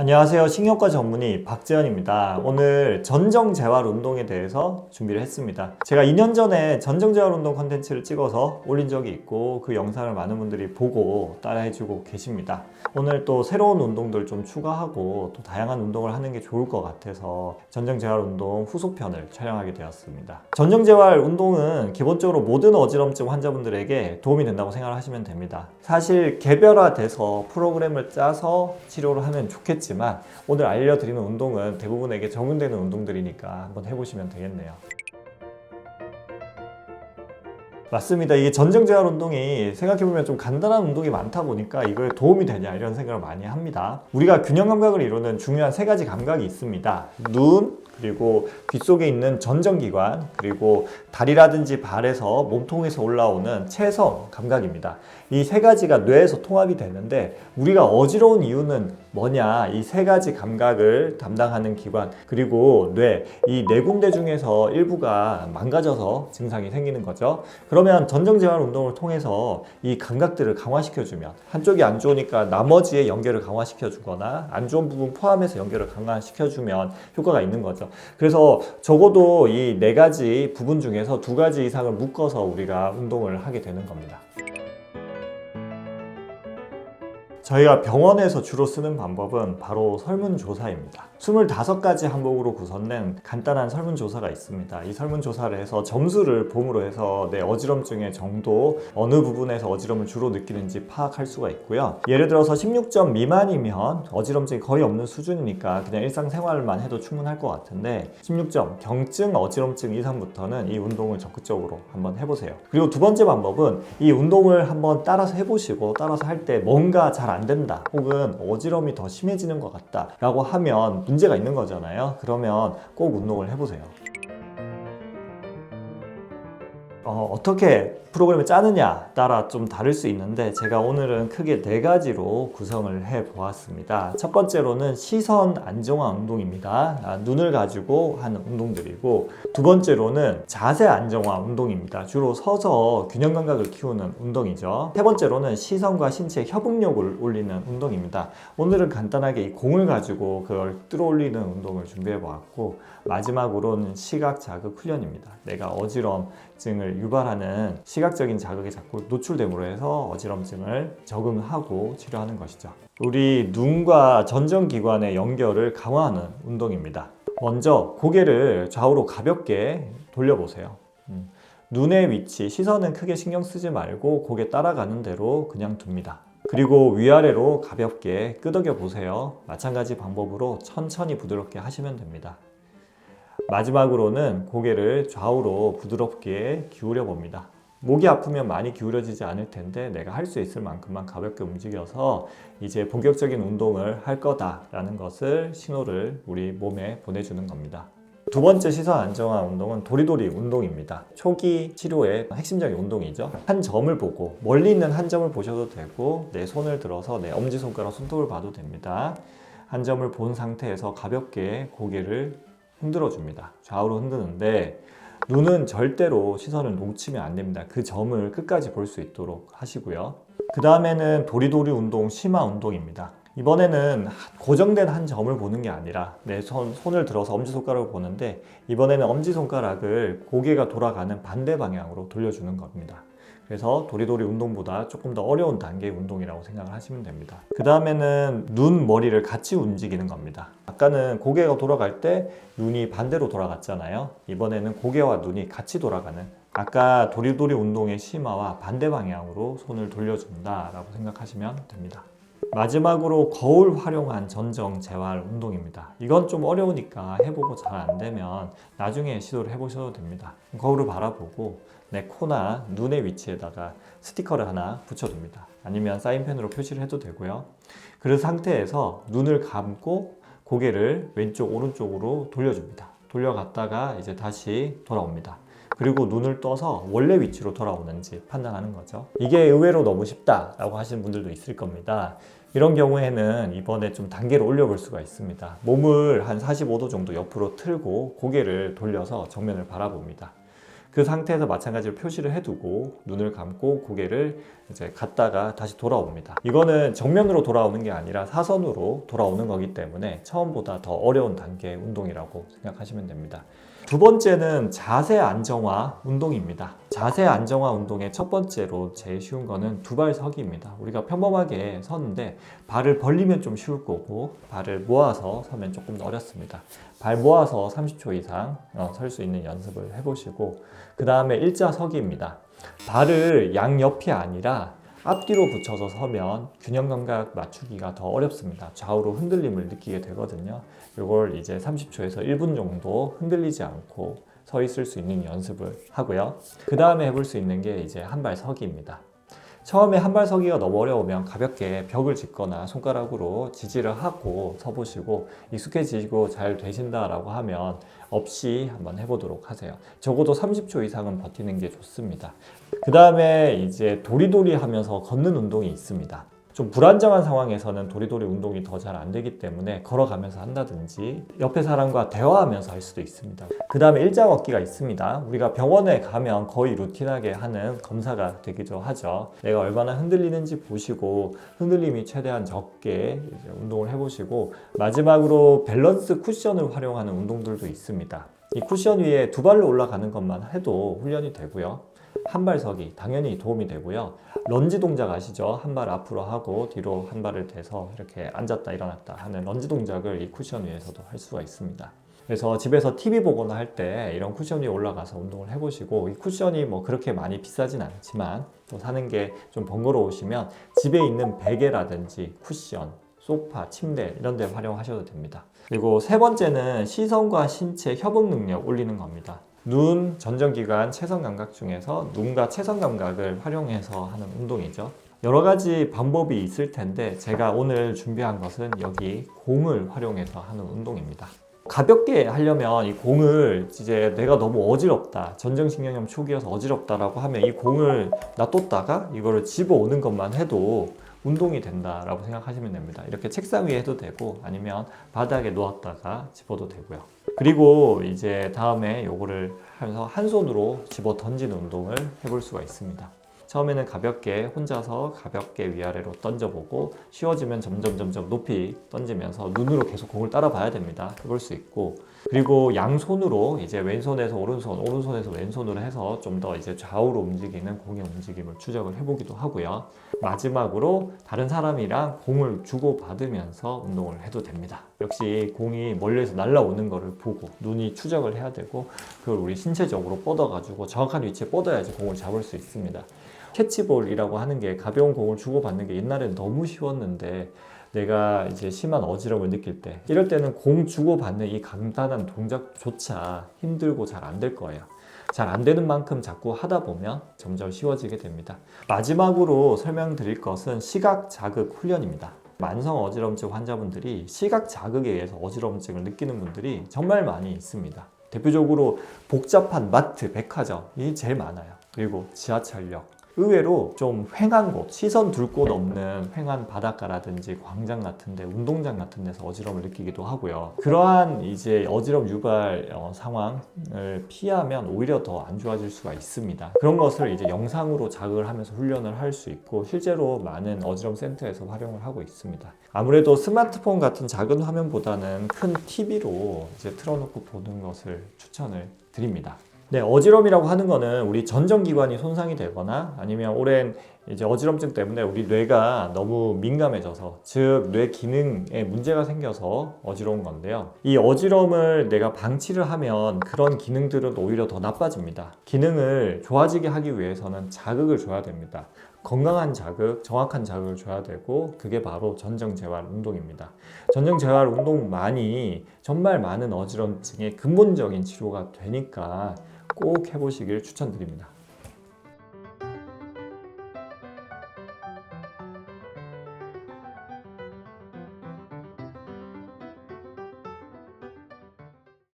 안녕하세요. 식이요과 전문의 박재현입니다. 오늘 전정재활 운동에 대해서 준비를 했습니다. 제가 2년 전에 전정재활 운동 컨텐츠를 찍어서 올린 적이 있고 그 영상을 많은 분들이 보고 따라해주고 계십니다. 오늘 또 새로운 운동들 좀 추가하고 또 다양한 운동을 하는 게 좋을 것 같아서 전정재활 운동 후속편을 촬영하게 되었습니다. 전정재활 운동은 기본적으로 모든 어지럼증 환자분들에게 도움이 된다고 생각하시면 됩니다. 사실 개별화돼서 프로그램을 짜서 치료를 하면 좋겠지만 오늘 알려드리는 운동은 대부분에게 적용되는 운동들이니까 한번 해보시면 되겠네요. 맞습니다. 이게 전정재활 운동이 생각해보면 좀 간단한 운동이 많다 보니까 이거에 도움이 되냐 이런 생각을 많이 합니다. 우리가 균형 감각을 이루는 중요한 3가지 감각이 있습니다. 눈, 그리고 귀 속에 있는 전정기관, 그리고 다리라든지 발에서 몸통에서 올라오는 체성 감각입니다. 이 3가지가 뇌에서 통합이 되는데 우리가 어지러운 이유는 뭐냐? 이 3가지 감각을 담당하는 기관, 그리고 뇌, 이 4군데 중에서 일부가 망가져서 증상이 생기는 거죠. 그러면 전정재활 운동을 통해서 이 감각들을 강화시켜주면 한쪽이 안 좋으니까 나머지의 연결을 강화시켜주거나 안 좋은 부분 포함해서 연결을 강화시켜주면 효과가 있는 거죠. 그래서 적어도 이 4가지 부분 중에서 2가지 이상을 묶어서 우리가 운동을 하게 되는 겁니다. 저희가 병원에서 주로 쓰는 방법은 바로 설문조사입니다. 25가지 항목으로 구성된 간단한 설문조사가 있습니다. 이 설문조사를 해서 점수를 봄으로 해서 내 어지럼증의 정도, 어느 부분에서 어지럼을 주로 느끼는지 파악할 수가 있고요. 예를 들어서 16점 미만이면 어지럼증이 거의 없는 수준이니까 그냥 일상생활만 해도 충분할 것 같은데 16점, 경증, 어지럼증 이상부터는 이 운동을 적극적으로 한번 해보세요. 그리고 2번째 방법은 이 운동을 한번 따라서 해보시고 따라서 할 때 뭔가 잘 안 된다 혹은 어지럼이 더 심해지는 것 같다 라고 하면 문제가 있는 거잖아요. 그러면 꼭 운동을 해보세요. 어떻게 프로그램을 짜느냐 따라 좀 다를 수 있는데 제가 오늘은 크게 4가지로 구성을 해 보았습니다. 첫 번째로는 시선 안정화 운동입니다. 눈을 가지고 하는 운동들이고, 2번째로는 자세 안정화 운동입니다. 주로 서서 균형 감각을 키우는 운동이죠. 3번째로는 시선과 신체 협응력을 올리는 운동입니다. 오늘은 간단하게 이 공을 가지고 그걸 끌어올리는 운동을 준비해 보았고, 마지막으로는 시각 자극 훈련입니다. 내가 어지럼증을 유발하는 시각적인 자극에 자꾸 노출됨으로 해서 어지럼증을 적응하고 치료하는 것이죠. 우리 눈과 전정기관의 연결을 강화하는 운동입니다. 먼저 고개를 좌우로 가볍게 돌려보세요. 눈의 위치, 시선은 크게 신경 쓰지 말고 고개 따라가는 대로 그냥 둡니다. 그리고 위아래로 가볍게 끄덕여 보세요. 마찬가지 방법으로 천천히 부드럽게 하시면 됩니다. 마지막으로는 고개를 좌우로 부드럽게 기울여 봅니다. 목이 아프면 많이 기울여지지 않을 텐데 내가 할 수 있을 만큼만 가볍게 움직여서 이제 본격적인 운동을 할 거다라는 것을 신호를 우리 몸에 보내주는 겁니다. 2번째 시선 안정화 운동은 도리도리 운동입니다. 초기 치료의 핵심적인 운동이죠. 한 점을 보고, 멀리 있는 한 점을 보셔도 되고 내 손을 들어서 내 엄지손가락 손톱을 봐도 됩니다. 한 점을 본 상태에서 가볍게 고개를 흔들어 줍니다. 좌우로 흔드는데 눈은 절대로 시선을 놓치면 안 됩니다. 그 점을 끝까지 볼 수 있도록 하시고요. 그 다음에는 도리도리 운동, 심화 운동입니다. 이번에는 고정된 한 점을 보는 게 아니라 내 손을 들어서 엄지손가락을 보는데 이번에는 엄지손가락을 고개가 돌아가는 반대 방향으로 돌려주는 겁니다. 그래서 도리도리 운동보다 조금 더 어려운 단계의 운동이라고 생각을 하시면 됩니다. 그 다음에는 눈, 머리를 같이 움직이는 겁니다. 아까는 고개가 돌아갈 때 눈이 반대로 돌아갔잖아요. 이번에는 고개와 눈이 같이 돌아가는, 아까 도리도리 운동의 심화와 반대 방향으로 손을 돌려준다 라고 생각하시면 됩니다. 마지막으로 거울 활용한 전정 재활 운동입니다. 이건 좀 어려우니까 해보고 잘 안되면 나중에 시도를 해보셔도 됩니다. 거울을 바라보고 내 코나 눈의 위치에다가 스티커를 하나 붙여둡니다. 아니면 사인펜으로 표시를 해도 되고요. 그 상태에서 눈을 감고 고개를 왼쪽 오른쪽으로 돌려줍니다. 돌려갔다가 이제 다시 돌아옵니다. 그리고 눈을 떠서 원래 위치로 돌아오는지 판단하는 거죠. 이게 의외로 너무 쉽다라고 하시는 분들도 있을 겁니다. 이런 경우에는 이번에 좀 단계를 올려볼 수가 있습니다. 몸을 한 45도 정도 옆으로 틀고 고개를 돌려서 정면을 바라봅니다. 그 상태에서 마찬가지로 표시를 해두고 눈을 감고 고개를 이제 갔다가 다시 돌아옵니다. 이거는 정면으로 돌아오는 게 아니라 사선으로 돌아오는 거기 때문에 처음보다 더 어려운 단계의 운동이라고 생각하시면 됩니다. 두 번째는 자세 안정화 운동입니다. 자세 안정화 운동의 첫 번째로 제일 쉬운 거는 두발 서기입니다. 우리가 평범하게 서는데 발을 벌리면 좀 쉬울 거고 발을 모아서 서면 조금 더 어렵습니다. 발 모아서 30초 이상 설 수 있는 연습을 해보시고 그 다음에 일자 서기입니다. 발을 양옆이 아니라 앞뒤로 붙여서 서면 균형 감각 맞추기가 더 어렵습니다. 좌우로 흔들림을 느끼게 되거든요. 이걸 이제 30초에서 1분 정도 흔들리지 않고 서 있을 수 있는 연습을 하고요. 그 다음에 해볼 수 있는 게 이제 한발 서기입니다. 처음에 한발 서기가 너무 어려우면 가볍게 벽을 짚거나 손가락으로 지지를 하고 서보시고 익숙해지고 잘 되신다라고 하면 없이 한번 해보도록 하세요. 적어도 30초 이상은 버티는 게 좋습니다. 그 다음에 이제 도리도리 하면서 걷는 운동이 있습니다. 좀 불안정한 상황에서는 도리도리 운동이 더 잘 안 되기 때문에 걸어가면서 한다든지 옆에 사람과 대화하면서 할 수도 있습니다. 그 다음에 일자 걷기가 있습니다. 우리가 병원에 가면 거의 루틴하게 하는 검사가 되기도 하죠. 내가 얼마나 흔들리는지 보시고 흔들림이 최대한 적게 이제 운동을 해보시고 마지막으로 밸런스 쿠션을 활용하는 운동들도 있습니다. 이 쿠션 위에 두 발로 올라가는 것만 해도 훈련이 되고요. 한발 서기 당연히 도움이 되고요. 런지 동작 아시죠? 한 발 앞으로 하고 뒤로 한 발을 대서 이렇게 앉았다 일어났다 하는 런지 동작을 이 쿠션 위에서도 할 수가 있습니다. 그래서 집에서 TV 보거나 할 때 이런 쿠션 위에 올라가서 운동을 해보시고 이 쿠션이 뭐 그렇게 많이 비싸진 않지만 또 사는 게 좀 번거로우시면 집에 있는 베개라든지 쿠션, 소파, 침대 이런 데 활용하셔도 됩니다. 그리고 세 번째는 시선과 신체 협응 능력 올리는 겁니다. 눈, 전정기관, 체성감각 중에서 눈과 체성감각을 활용해서 하는 운동이죠. 여러 가지 방법이 있을 텐데 제가 오늘 준비한 것은 여기 공을 활용해서 하는 운동입니다. 가볍게 하려면 이 공을 이제 내가 너무 어지럽다, 전정신경염 초기여서 어지럽다라고 하면 이 공을 놔뒀다가 이거를 집어오는 것만 해도 운동이 된다라고 생각하시면 됩니다. 이렇게 책상 위에 해도 되고 아니면 바닥에 놓았다가 집어도 되고요. 그리고 이제 다음에 요거를 하면서 한 손으로 집어 던지는 운동을 해볼 수가 있습니다. 처음에는 가볍게 혼자서 가볍게 위아래로 던져보고 쉬워지면 점점 높이 던지면서 눈으로 계속 공을 따라 봐야 됩니다. 해볼 수 있고 그리고 양손으로 이제 왼손에서 오른손, 오른손에서 왼손으로 해서 좀 더 이제 좌우로 움직이는 공의 움직임을 추적을 해보기도 하고요. 마지막으로 다른 사람이랑 공을 주고받으면서 운동을 해도 됩니다. 역시 공이 멀리서 날아오는 거를 보고 눈이 추적을 해야 되고 그걸 우리 신체적으로 뻗어가지고 정확한 위치에 뻗어야지 공을 잡을 수 있습니다. 캐치볼이라고 하는 게 가벼운 공을 주고받는 게 옛날에는 너무 쉬웠는데 내가 이제 심한 어지러움을 느낄 때 이럴 때는 공 주고받는 이 간단한 동작조차 힘들고 잘 안 될 거예요. 잘 안 되는 만큼 자꾸 하다 보면 점점 쉬워지게 됩니다. 마지막으로 설명드릴 것은 시각 자극 훈련입니다. 만성 어지럼증 환자분들이 시각 자극에 의해서 어지럼증을 느끼는 분들이 정말 많이 있습니다. 대표적으로 복잡한 마트, 백화점이 제일 많아요. 그리고 지하철역, 의외로 좀 휑한 곳, 시선 둘 곳 없는 휑한 바닷가라든지 광장 같은데, 운동장 같은 데서 어지러움을 느끼기도 하고요. 그러한 이제 어지러움 유발 상황을 피하면 오히려 더 안 좋아질 수가 있습니다. 그런 것을 이제 영상으로 자극을 하면서 훈련을 할 수 있고 실제로 많은 어지러움 센터에서 활용을 하고 있습니다. 아무래도 스마트폰 같은 작은 화면보다는 큰 TV로 이제 틀어놓고 보는 것을 추천을 드립니다. 네, 어지럼이라고 하는 거는 우리 전정기관이 손상이 되거나 아니면 오랜 이제 어지럼증 때문에 우리 뇌가 너무 민감해져서 즉 뇌 기능에 문제가 생겨서 어지러운 건데요. 이 어지럼을 내가 방치를 하면 그런 기능들은 오히려 더 나빠집니다. 기능을 좋아지게 하기 위해서는 자극을 줘야 됩니다. 건강한 자극, 정확한 자극을 줘야 되고 그게 바로 전정재활 운동입니다. 전정재활 운동만이 정말 많은 어지럼증의 근본적인 치료가 되니까 꼭 해보시길 추천드립니다.